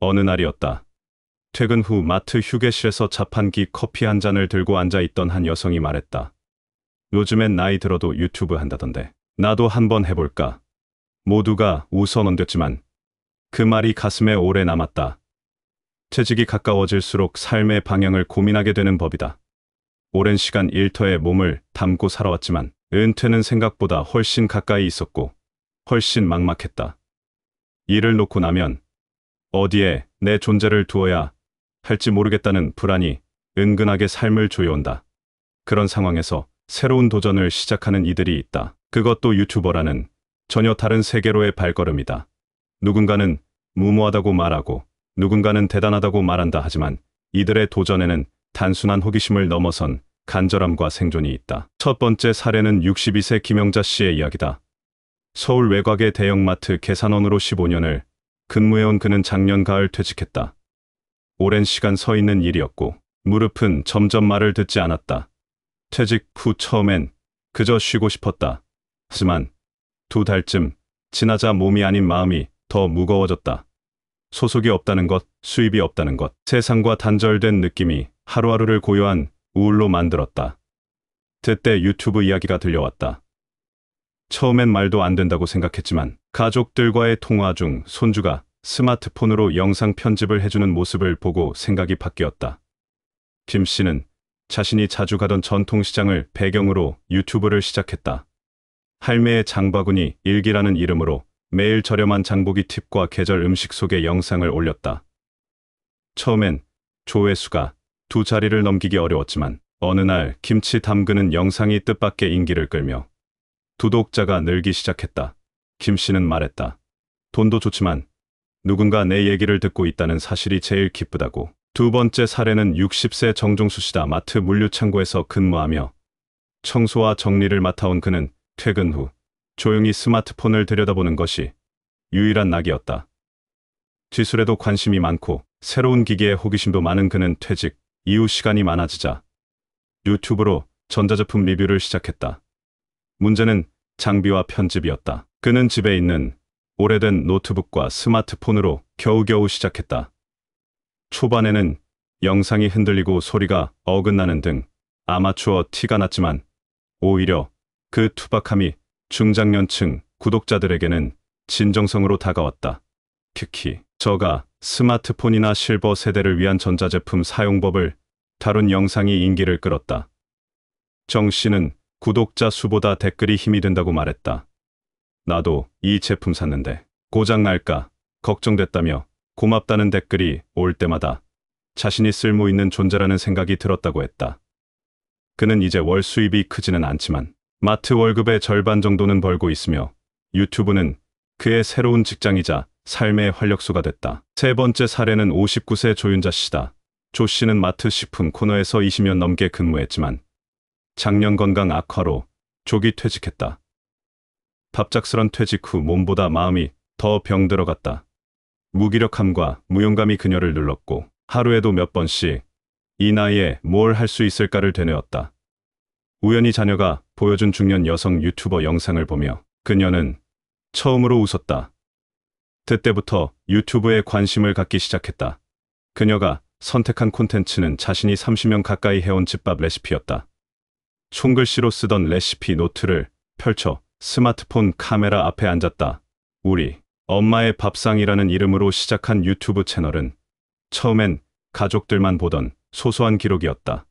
어느 날이었다. 퇴근 후 마트 휴게실에서 자판기 커피 한 잔을 들고 앉아있던 한 여성이 말했다. 요즘엔 나이 들어도 유튜브 한다던데. 나도 한번 해볼까? 모두가 웃어 넘겼지만 그 말이 가슴에 오래 남았다. 퇴직이 가까워질수록 삶의 방향을 고민하게 되는 법이다. 오랜 시간 일터에 몸을 담고 살아왔지만 은퇴는 생각보다 훨씬 가까이 있었고 훨씬 막막했다. 일을 놓고 나면 어디에 내 존재를 두어야 할지 모르겠다는 불안이 은근하게 삶을 조여온다. 그런 상황에서 새로운 도전을 시작하는 이들이 있다. 그것도 유튜버라는 전혀 다른 세계로의 발걸음이다. 누군가는 무모하다고 말하고 누군가는 대단하다고 말한다 하지만 이들의 도전에는 단순한 호기심을 넘어선 간절함과 생존이 있다. 첫 번째 사례는 62세 김영자 씨의 이야기다. 서울 외곽의 대형마트 계산원으로 15년을 근무해온 그는 작년 가을 퇴직했다. 오랜 시간 서 있는 일이었고 무릎은 점점 말을 듣지 않았다. 퇴직 후 처음엔 그저 쉬고 싶었다. 하지만 2달쯤 지나자 몸이 아닌 마음이 더 무거워졌다. 소속이 없다는 것, 수입이 없다는 것, 세상과 단절된 느낌이 하루하루를 고요한 우울로 만들었다. 그때 유튜브 이야기가 들려왔다. 처음엔 말도 안 된다고 생각했지만 가족들과의 통화 중 손주가 스마트폰으로 영상 편집을 해주는 모습을 보고 생각이 바뀌었다. 김 씨는 자신이 자주 가던 전통시장을 배경으로 유튜브를 시작했다. 할매의 장바구니 일기라는 이름으로 매일 저렴한 장보기 팁과 계절 음식 소개 영상을 올렸다. 처음엔 조회수가 2자리를 넘기기 어려웠지만 어느 날 김치 담그는 영상이 뜻밖의 인기를 끌며 구독자가 늘기 시작했다. 김 씨는 말했다. 돈도 좋지만 누군가 내 얘기를 듣고 있다는 사실이 제일 기쁘다고. 두 번째 사례는 60세 정종수 씨다. 마트 물류창고에서 근무하며 청소와 정리를 맡아온 그는 퇴근 후 조용히 스마트폰을 들여다보는 것이 유일한 낙이었다. 기술에도 관심이 많고 새로운 기기에 호기심도 많은 그는 퇴직 이후 시간이 많아지자 유튜브로 전자제품 리뷰를 시작했다. 문제는 장비와 편집이었다. 그는 집에 있는 오래된 노트북과 스마트폰으로 겨우겨우 시작했다. 초반에는 영상이 흔들리고 소리가 어긋나는 등 아마추어 티가 났지만 오히려 그 투박함이 중장년층 구독자들에게는 진정성으로 다가왔다. 특히 저가 스마트폰이나 실버 세대를 위한 전자제품 사용법을 다룬 영상이 인기를 끌었다. 정 씨는 구독자 수보다 댓글이 힘이 된다고 말했다. 나도 이 제품 샀는데 고장 날까 걱정됐다며 고맙다는 댓글이 올 때마다 자신이 쓸모 있는 존재라는 생각이 들었다고 했다. 그는 이제 월 수입이 크지는 않지만 마트 월급의 절반 정도는 벌고 있으며 유튜브는 그의 새로운 직장이자 삶의 활력소가 됐다. 세 번째 사례는 59세 조윤자 씨다. 조 씨는 마트 식품 코너에서 20년 넘게 근무했지만 작년 건강 악화로 조기 퇴직했다. 갑작스런 퇴직 후 몸보다 마음이 더 병들어갔다. 무기력함과 무용감이 그녀를 눌렀고 하루에도 몇 번씩 이 나이에 뭘 할 수 있을까를 되뇌었다. 우연히 자녀가 보여준 중년 여성 유튜버 영상을 보며 그녀는 처음으로 웃었다. 그때부터 유튜브에 관심을 갖기 시작했다. 그녀가 선택한 콘텐츠는 자신이 30년 가까이 해온 집밥 레시피였다. 손글씨로 쓰던 레시피 노트를 펼쳐 스마트폰 카메라 앞에 앉았다. 우리 엄마의 밥상이라는 이름으로 시작한 유튜브 채널은 처음엔 가족들만 보던 소소한 기록이었다.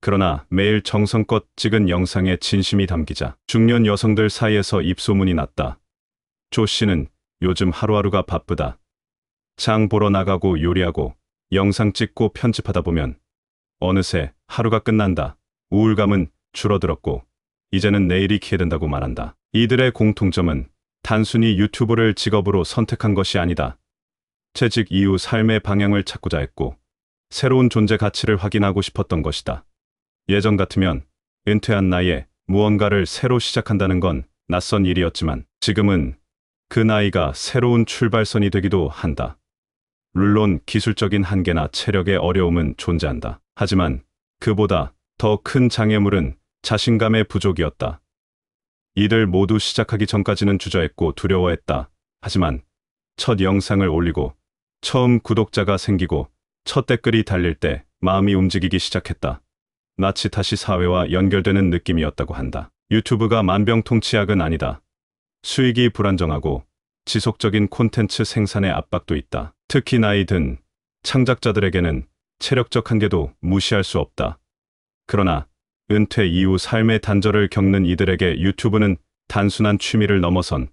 그러나 매일 정성껏 찍은 영상에 진심이 담기자 중년 여성들 사이에서 입소문이 났다. 조 씨는 요즘 하루하루가 바쁘다. 장 보러 나가고 요리하고 영상 찍고 편집하다 보면 어느새 하루가 끝난다. 우울감은 줄어들었고 이제는 내일이 기회된다고 말한다. 이들의 공통점은 단순히 유튜브를 직업으로 선택한 것이 아니다. 퇴직 이후 삶의 방향을 찾고자 했고 새로운 존재 가치를 확인하고 싶었던 것이다. 예전 같으면 은퇴한 나이에 무언가를 새로 시작한다는 건 낯선 일이었지만 지금은 그 나이가 새로운 출발선이 되기도 한다. 물론 기술적인 한계나 체력의 어려움은 존재한다. 하지만 그보다 더 큰 장애물은 자신감의 부족이었다. 이들 모두 시작하기 전까지는 주저했고 두려워했다. 하지만 첫 영상을 올리고 처음 구독자가 생기고 첫 댓글이 달릴 때 마음이 움직이기 시작했다. 마치 다시 사회와 연결되는 느낌이었다고 한다. 유튜브가 만병통치약은 아니다. 수익이 불안정하고 지속적인 콘텐츠 생산의 압박도 있다. 특히 나이 든 창작자들에게는 체력적 한계도 무시할 수 없다. 그러나 은퇴 이후 삶의 단절을 겪는 이들에게 유튜브는 단순한 취미를 넘어선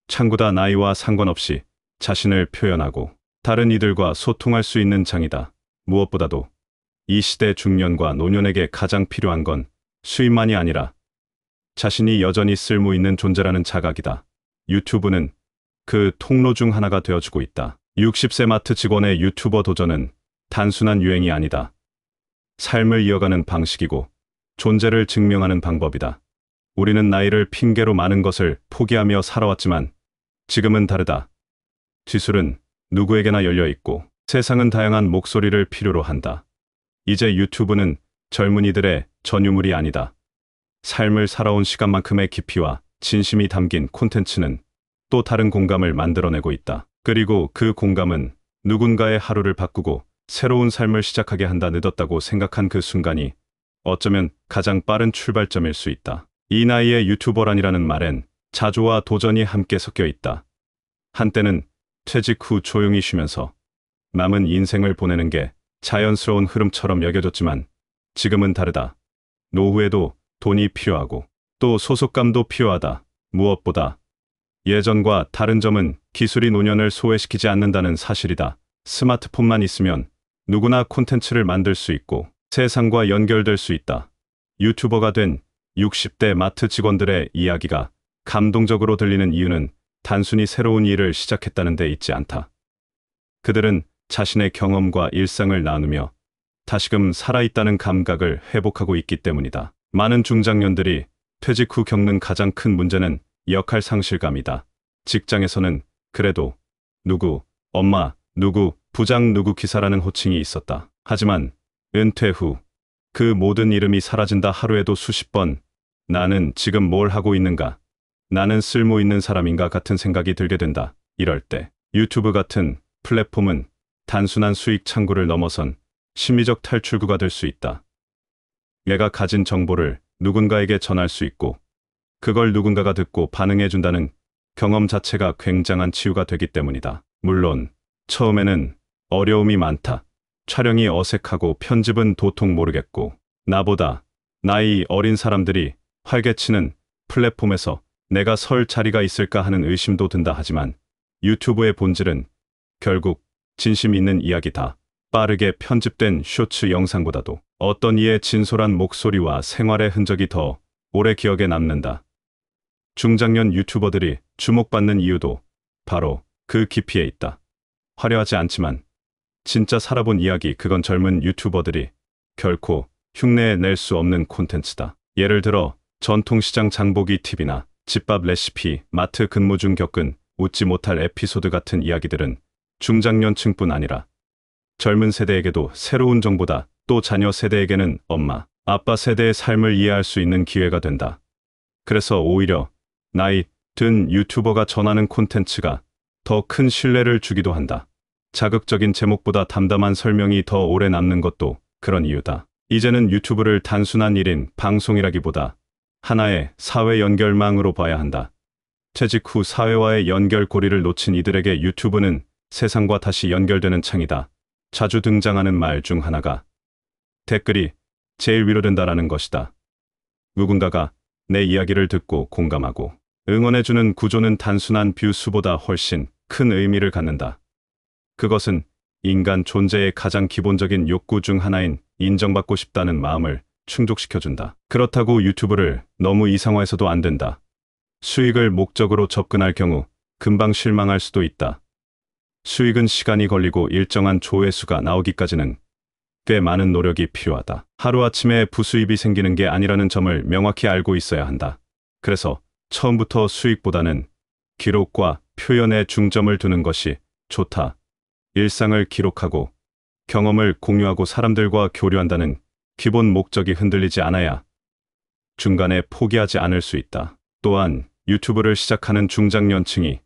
창구다. 나이와 상관없이 자신을 표현하고 다른 이들과 소통할 수 있는 장이다. 무엇보다도 이 시대 중년과 노년에게 가장 필요한 건 수입만이 아니라 자신이 여전히 쓸모 있는 존재라는 자각이다. 유튜브는 그 통로 중 하나가 되어주고 있다. 60세 마트 직원의 유튜버 도전은 단순한 유행이 아니다. 삶을 이어가는 방식이고 존재를 증명하는 방법이다. 우리는 나이를 핑계로 많은 것을 포기하며 살아왔지만 지금은 다르다. 기술은 누구에게나 열려 있고 세상은 다양한 목소리를 필요로 한다. 이제 유튜브는 젊은이들의 전유물이 아니다. 삶을 살아온 시간만큼의 깊이와 진심이 담긴 콘텐츠는 또 다른 공감을 만들어내고 있다. 그리고 그 공감은 누군가의 하루를 바꾸고 새로운 삶을 시작하게 한다. 늦었다고 생각한 그 순간이 어쩌면 가장 빠른 출발점일 수 있다. 이 나이에 유튜버란이라는 말엔 자조와 도전이 함께 섞여 있다. 한때는 퇴직 후 조용히 쉬면서 남은 인생을 보내는 게 자연스러운 흐름처럼 여겨졌지만 지금은 다르다. 노후에도 돈이 필요하고 또 소속감도 필요하다. 무엇보다 예전과 다른 점은 기술이 노년을 소외시키지 않는다는 사실이다. 스마트폰만 있으면 누구나 콘텐츠를 만들 수 있고 세상과 연결될 수 있다. 유튜버가 된 60대 마트 직원들의 이야기가 감동적으로 들리는 이유는 단순히 새로운 일을 시작했다는 데 있지 않다. 그들은 자신의 경험과 일상을 나누며 다시금 살아있다는 감각을 회복하고 있기 때문이다. 많은 중장년들이 퇴직 후 겪는 가장 큰 문제는 역할 상실감이다. 직장에서는 그래도 누구, 엄마, 누구, 부장, 누구 기사라는 호칭이 있었다. 하지만 은퇴 후 그 모든 이름이 사라진다. 하루에도 수십 번 나는 지금 뭘 하고 있는가? 나는 쓸모 있는 사람인가? 같은 생각이 들게 된다. 이럴 때 유튜브 같은 플랫폼은 단순한 수익 창구를 넘어선 심리적 탈출구가 될 수 있다. 내가 가진 정보를 누군가에게 전할 수 있고 그걸 누군가가 듣고 반응해준다는 경험 자체가 굉장한 치유가 되기 때문이다. 물론 처음에는 어려움이 많다. 촬영이 어색하고 편집은 도통 모르겠고 나보다 나이 어린 사람들이 활개치는 플랫폼에서 내가 설 자리가 있을까 하는 의심도 든다. 하지만 유튜브의 본질은 결국 진심 있는 이야기다. 빠르게 편집된 쇼츠 영상보다도 어떤 이의 진솔한 목소리와 생활의 흔적이 더 오래 기억에 남는다. 중장년 유튜버들이 주목받는 이유도 바로 그 깊이에 있다. 화려하지 않지만 진짜 살아본 이야기, 그건 젊은 유튜버들이 결코 흉내에 낼 수 없는 콘텐츠다. 예를 들어 전통시장 장보기 팁이나 집밥 레시피, 마트 근무 중 겪은 웃지 못할 에피소드 같은 이야기들은 중장년층뿐 아니라 젊은 세대에게도 새로운 정보다. 또 자녀 세대에게는 엄마, 아빠 세대의 삶을 이해할 수 있는 기회가 된다. 그래서 오히려 나이 든 유튜버가 전하는 콘텐츠가 더 큰 신뢰를 주기도 한다. 자극적인 제목보다 담담한 설명이 더 오래 남는 것도 그런 이유다. 이제는 유튜브를 단순한 1인 방송이라기보다 하나의 사회 연결망으로 봐야 한다. 퇴직 후 사회와의 연결고리를 놓친 이들에게 유튜브는 세상과 다시 연결되는 창이다. 자주 등장하는 말 중 하나가 댓글이 제일 위로된다라는 것이다. 누군가가 내 이야기를 듣고 공감하고 응원해주는 구조는 단순한 뷰 수보다 훨씬 큰 의미를 갖는다. 그것은 인간 존재의 가장 기본적인 욕구 중 하나인 인정받고 싶다는 마음을 충족시켜준다. 그렇다고 유튜브를 너무 이상화해서도 안 된다. 수익을 목적으로 접근할 경우 금방 실망할 수도 있다. 수익은 시간이 걸리고 일정한 조회수가 나오기까지는 꽤 많은 노력이 필요하다. 하루아침에 부수입이 생기는 게 아니라는 점을 명확히 알고 있어야 한다. 그래서 처음부터 수익보다는 기록과 표현에 중점을 두는 것이 좋다. 일상을 기록하고 경험을 공유하고 사람들과 교류한다는 기본 목적이 흔들리지 않아야 중간에 포기하지 않을 수 있다. 또한 유튜브를 시작하는 중장년층이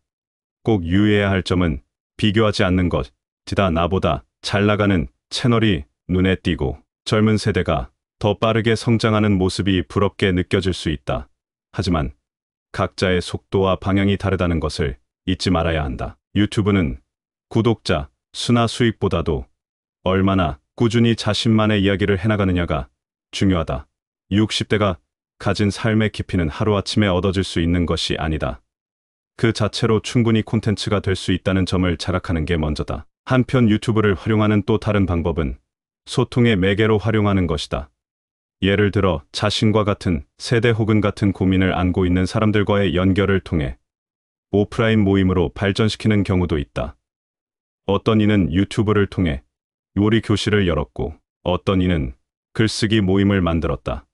꼭 유의해야 할 점은 비교하지 않는 것. 지다 나보다 잘 나가는 채널이 눈에 띄고 젊은 세대가 더 빠르게 성장하는 모습이 부럽게 느껴질 수 있다. 하지만 각자의 속도와 방향이 다르다는 것을 잊지 말아야 한다. 유튜브는 구독자 수나 수익보다도 얼마나 꾸준히 자신만의 이야기를 해나가느냐가 중요하다. 60대가 가진 삶의 깊이는 하루아침에 얻어질 수 있는 것이 아니다. 그 자체로 충분히 콘텐츠가 될 수 있다는 점을 자각하는 게 먼저다. 한편 유튜브를 활용하는 또 다른 방법은 소통의 매개로 활용하는 것이다. 예를 들어 자신과 같은 세대 혹은 같은 고민을 안고 있는 사람들과의 연결을 통해 오프라인 모임으로 발전시키는 경우도 있다. 어떤 이는 유튜브를 통해 요리 교실을 열었고 어떤 이는 글쓰기 모임을 만들었다.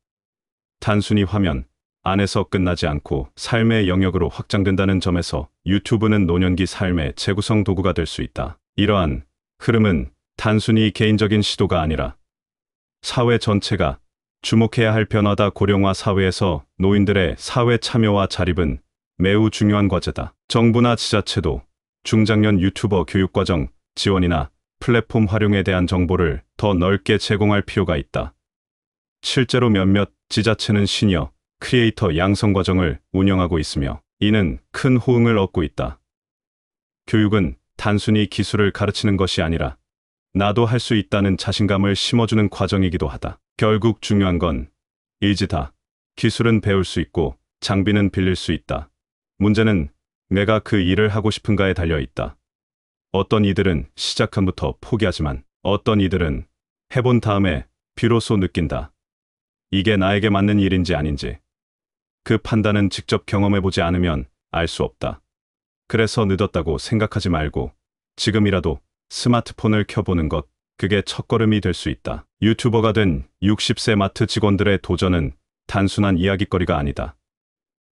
단순히 화면 안에서 끝나지 않고 삶의 영역으로 확장된다는 점에서 유튜브는 노년기 삶의 재구성 도구가 될 수 있다. 이러한 흐름은 단순히 개인적인 시도가 아니라 사회 전체가 주목해야 할 변화다. 고령화 사회에서 노인들의 사회 참여와 자립은 매우 중요한 과제다. 정부나 지자체도 중장년 유튜버 교육과정 지원이나 플랫폼 활용에 대한 정보를 더 넓게 제공할 필요가 있다. 실제로 몇몇 지자체는 시니어 크리에이터 양성 과정을 운영하고 있으며 이는 큰 호응을 얻고 있다. 교육은 단순히 기술을 가르치는 것이 아니라 나도 할 수 있다는 자신감을 심어주는 과정이기도 하다. 결국 중요한 건 의지다. 기술은 배울 수 있고 장비는 빌릴 수 있다. 문제는 내가 그 일을 하고 싶은가에 달려 있다. 어떤 이들은 시작함부터 포기하지만 어떤 이들은 해본 다음에 비로소 느낀다. 이게 나에게 맞는 일인지 아닌지. 그 판단은 직접 경험해보지 않으면 알 수 없다. 그래서 늦었다고 생각하지 말고 지금이라도 스마트폰을 켜보는 것, 그게 첫걸음이 될 수 있다. 유튜버가 된 60세 마트 직원들의 도전은 단순한 이야깃거리가 아니다.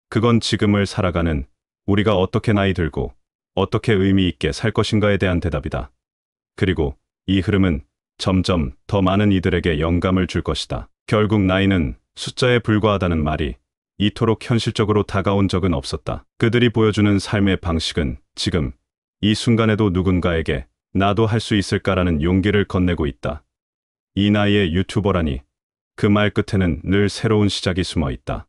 그건 지금을 살아가는 우리가 어떻게 나이 들고 어떻게 의미 있게 살 것인가에 대한 대답이다. 그리고 이 흐름은 점점 더 많은 이들에게 영감을 줄 것이다. 결국 나이는 숫자에 불과하다는 말이 이토록 현실적으로 다가온 적은 없었다. 그들이 보여주는 삶의 방식은 지금 이 순간에도 누군가에게 나도 할 수 있을까라는 용기를 건네고 있다. 이 나이의 유튜버라니 그 말 끝에는 늘 새로운 시작이 숨어 있다.